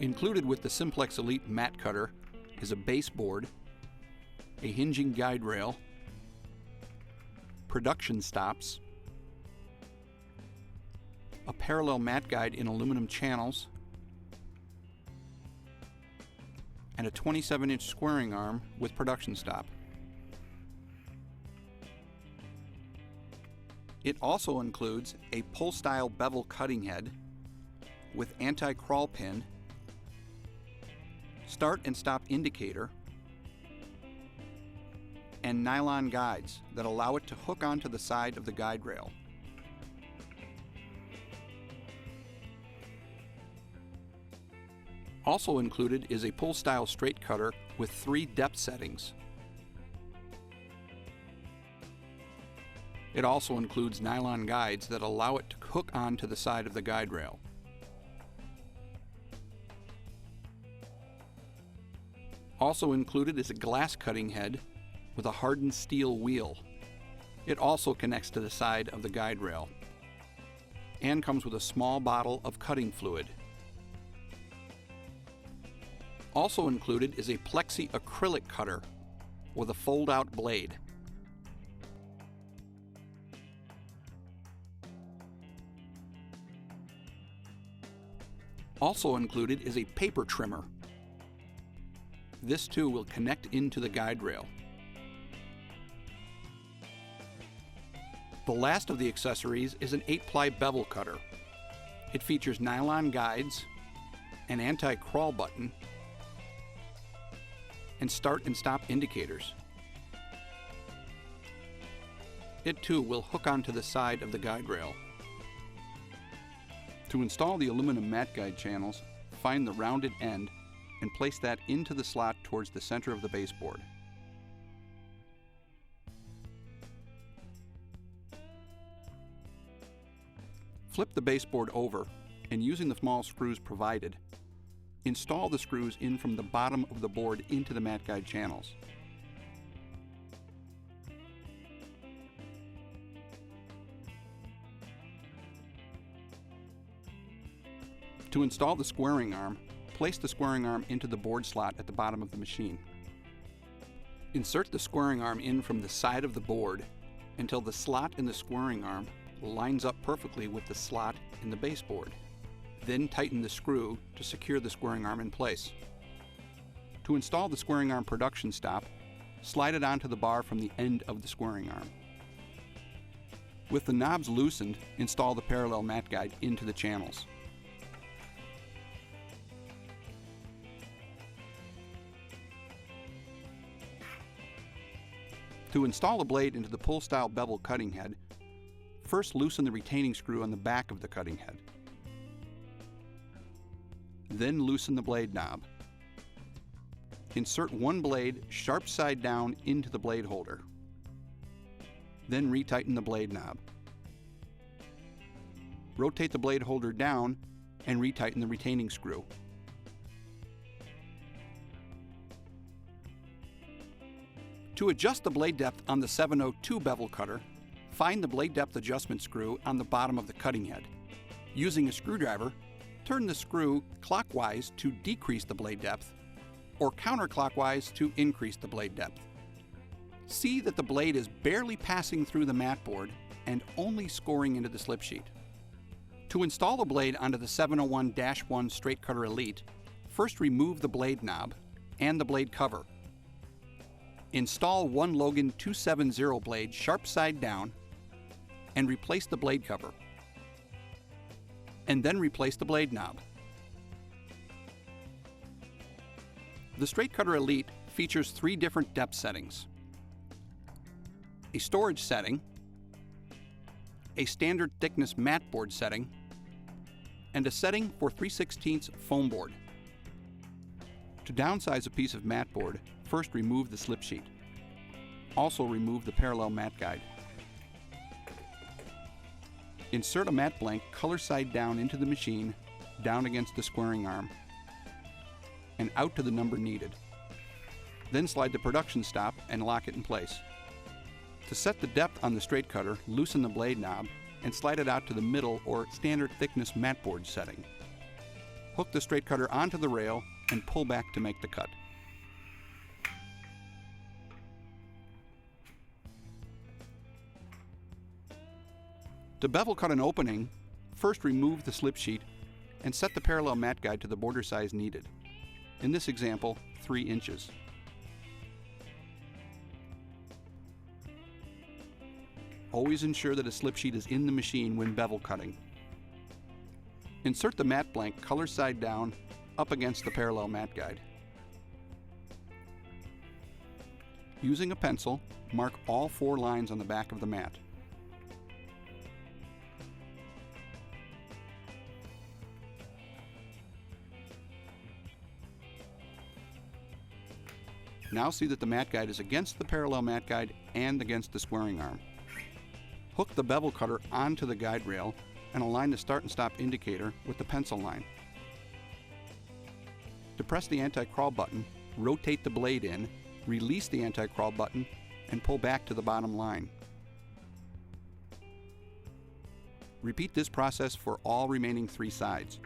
Included with the Simplex Elite mat cutter is a baseboard, a hinging guide rail, production stops, a parallel mat guide in aluminum channels, and a 27-inch squaring arm with production stop. It also includes a pull-style bevel cutting head with anti-crawl pin, start and stop indicator, and nylon guides that allow it to hook onto the side of the guide rail. Also included is a pull-style straight cutter with 3 depth settings. It also includes nylon guides that allow it to hook onto the side of the guide rail. Also included is a glass cutting head with a hardened steel wheel. It also connects to the side of the guide rail and comes with a small bottle of cutting fluid. Also included is a plexi acrylic cutter with a fold-out blade. Also included is a paper trimmer. This too will connect into the guide rail. The last of the accessories is an 8-ply bevel cutter. It features nylon guides, an anti-crawl button, and start and stop indicators. It too will hook onto the side of the guide rail. To install the aluminum mat guide channels, find the rounded end and place that into the slot towards the center of the baseboard. Flip the baseboard over and, using the small screws provided, install the screws in from the bottom of the board into the mat guide channels. To install the squaring arm, place the squaring arm into the board slot at the bottom of the machine. Insert the squaring arm in from the side of the board until the slot in the squaring arm lines up perfectly with the slot in the baseboard. Then tighten the screw to secure the squaring arm in place. To install the squaring arm production stop, slide it onto the bar from the end of the squaring arm. With the knobs loosened, install the parallel mat guide into the channels. To install a blade into the pull-style bevel cutting head, first loosen the retaining screw on the back of the cutting head. Then loosen the blade knob. Insert one blade sharp side down into the blade holder. Then retighten the blade knob. Rotate the blade holder down and retighten the retaining screw. To adjust the blade depth on the 702 bevel cutter, find the blade depth adjustment screw on the bottom of the cutting head. Using a screwdriver, turn the screw clockwise to decrease the blade depth, or counterclockwise to increase the blade depth. See that the blade is barely passing through the mat board and only scoring into the slip sheet. To install the blade onto the 701-1 Straight Cutter Elite, first remove the blade knob and the blade cover. Install one Logan 270 blade sharp side down and replace the blade cover. And then replace the blade knob. The Straight Cutter Elite features 3 different depth settings: a storage setting, a standard thickness mat board setting, and a setting for 3/16 foam board. To downsize a piece of mat board, first remove the slip sheet. Also remove the parallel mat guide. Insert a mat blank color side down into the machine, down against the squaring arm, and out to the number needed. Then slide the production stop and lock it in place. To set the depth on the straight cutter, loosen the blade knob and slide it out to the middle or standard thickness mat board setting. Hook the straight cutter onto the rail and pull back to make the cut. To bevel cut an opening, first remove the slip sheet and set the parallel mat guide to the border size needed. In this example, 3 inches. Always ensure that a slip sheet is in the machine when bevel cutting. Insert the mat blank color side down up against the parallel mat guide. Using a pencil, mark all 4 lines on the back of the mat. Now see that the mat guide is against the parallel mat guide and against the squaring arm. Hook the bevel cutter onto the guide rail and align the start and stop indicator with the pencil line. To press the anti-crawl button, rotate the blade in, release the anti-crawl button, and pull back to the bottom line. Repeat this process for all remaining 3 sides.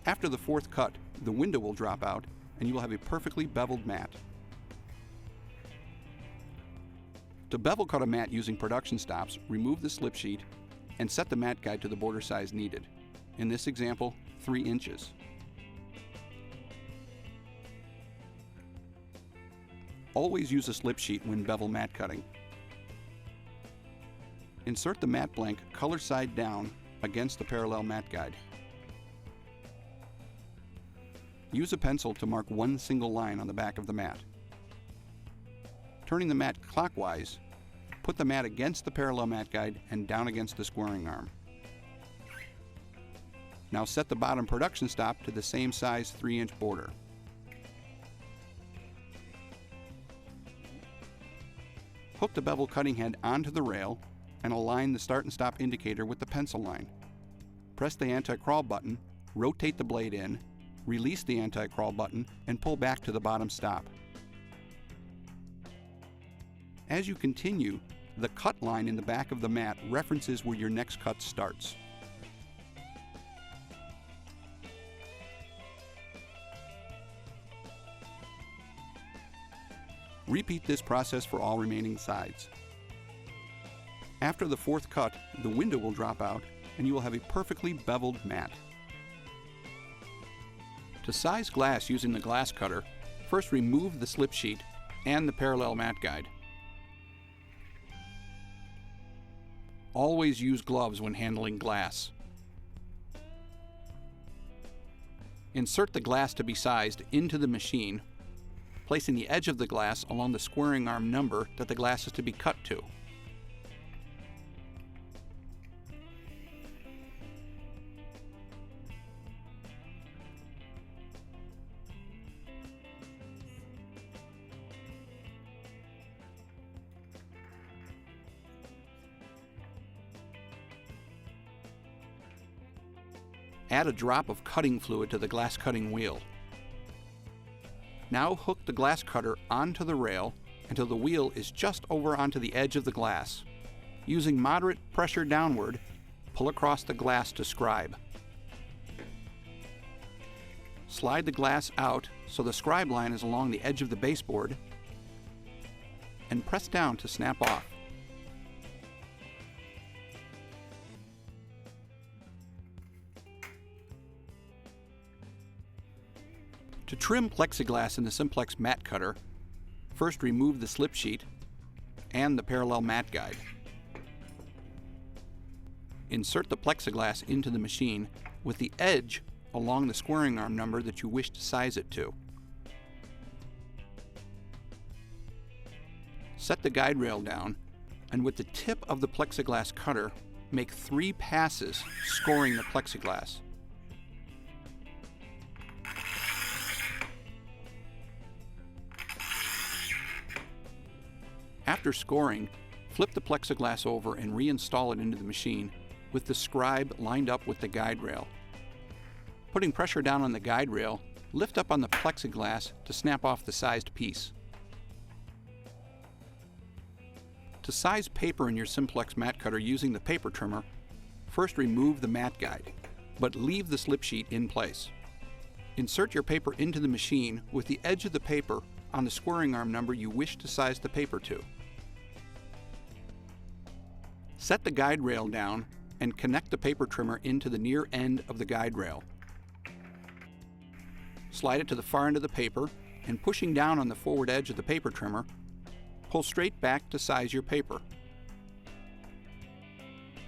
After the 4th cut, the window will drop out and you will have a perfectly beveled mat. To bevel cut a mat using production stops, remove the slip sheet and set the mat guide to the border size needed. In this example, 3 inches. Always use a slip sheet when bevel mat cutting. Insert the mat blank color side down against the parallel mat guide. Use a pencil to mark 1 single line on the back of the mat. Turning the mat clockwise, put the mat against the parallel mat guide and down against the squaring arm. Now set the bottom production stop to the same size 3-inch border. Hook the bevel cutting head onto the rail and align the start and stop indicator with the pencil line. Press the anti-crawl button, rotate the blade in, release the anti-crawl button, and pull back to the bottom stop. As you continue, the cut line in the back of the mat references where your next cut starts. Repeat this process for all remaining sides. After the 4th cut, the window will drop out and you will have a perfectly beveled mat. To size glass using the glass cutter, first remove the slip sheet and the parallel mat guide. Always use gloves when handling glass. Insert the glass to be sized into the machine, placing the edge of the glass along the squaring arm number that the glass is to be cut to. Add a drop of cutting fluid to the glass cutting wheel. Now hook the glass cutter onto the rail until the wheel is just over onto the edge of the glass. Using moderate pressure downward, pull across the glass to scribe. Slide the glass out so the scribe line is along the edge of the baseboard, and press down to snap off. To trim plexiglass in the simplex mat cutter, first remove the slip sheet and the parallel mat guide. Insert the plexiglass into the machine with the edge along the squaring arm number that you wish to size it to. Set the guide rail down and with the tip of the plexiglass cutter, make 3 passes scoring the plexiglass. After scoring, flip the plexiglass over and reinstall it into the machine with the scribe lined up with the guide rail. Putting pressure down on the guide rail, lift up on the plexiglass to snap off the sized piece. To size paper in your simplex mat cutter using the paper trimmer, first remove the mat guide, but leave the slip sheet in place. Insert your paper into the machine with the edge of the paper on the squaring arm number you wish to size the paper to. Set the guide rail down and connect the paper trimmer into the near end of the guide rail. Slide it to the far end of the paper and, pushing down on the forward edge of the paper trimmer, pull straight back to size your paper.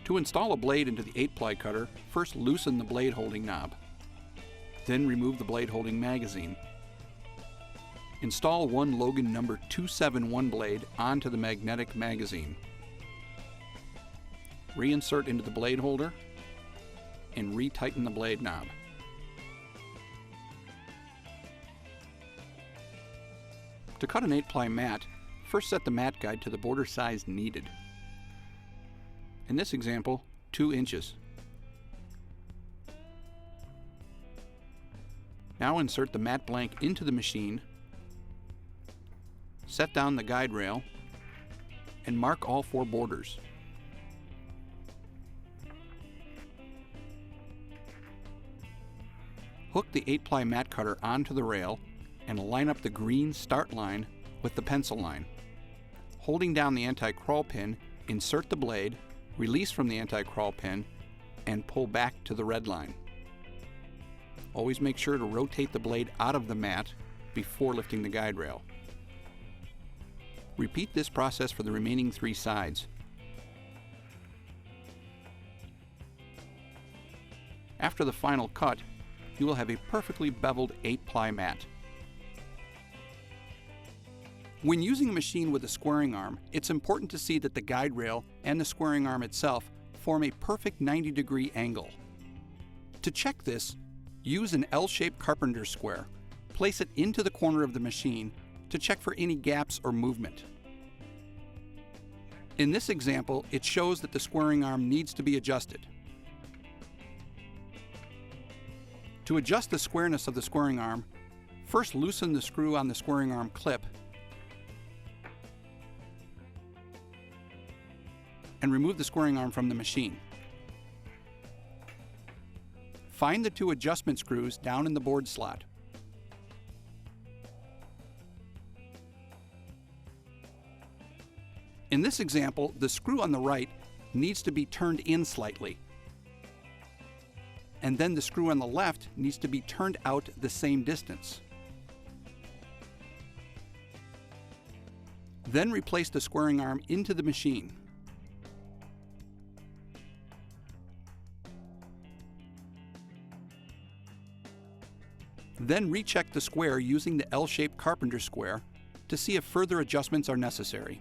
To install a blade into the 8-ply cutter, first loosen the blade holding knob. Then remove the blade holding magazine. Install one Logan number 271 blade onto the magnetic magazine. Reinsert into the blade holder and retighten the blade knob. To cut an 8-ply mat, first set the mat guide to the border size needed. In this example, 2 inches. Now insert the mat blank into the machine, set down the guide rail, and mark all 4 borders. Hook the 8-ply mat cutter onto the rail and line up the green start line with the pencil line. Holding down the anti-crawl pin, insert the blade, release from the anti-crawl pin, and pull back to the red line. Always make sure to rotate the blade out of the mat before lifting the guide rail. Repeat this process for the remaining 3 sides. After the final cut, you will have a perfectly beveled 8-ply mat. When using a machine with a squaring arm, it's important to see that the guide rail and the squaring arm itself form a perfect 90-degree angle. To check this, use an L-shaped carpenter's square. Place it into the corner of the machine to check for any gaps or movement. In this example, it shows that the squaring arm needs to be adjusted. To adjust the squareness of the squaring arm, first loosen the screw on the squaring arm clip and remove the squaring arm from the machine. Find the 2 adjustment screws down in the board slot. In this example, the screw on the right needs to be turned in slightly, and then the screw on the left needs to be turned out the same distance. Then replace the squaring arm into the machine. Then recheck the square using the L-shaped carpenter square to see if further adjustments are necessary.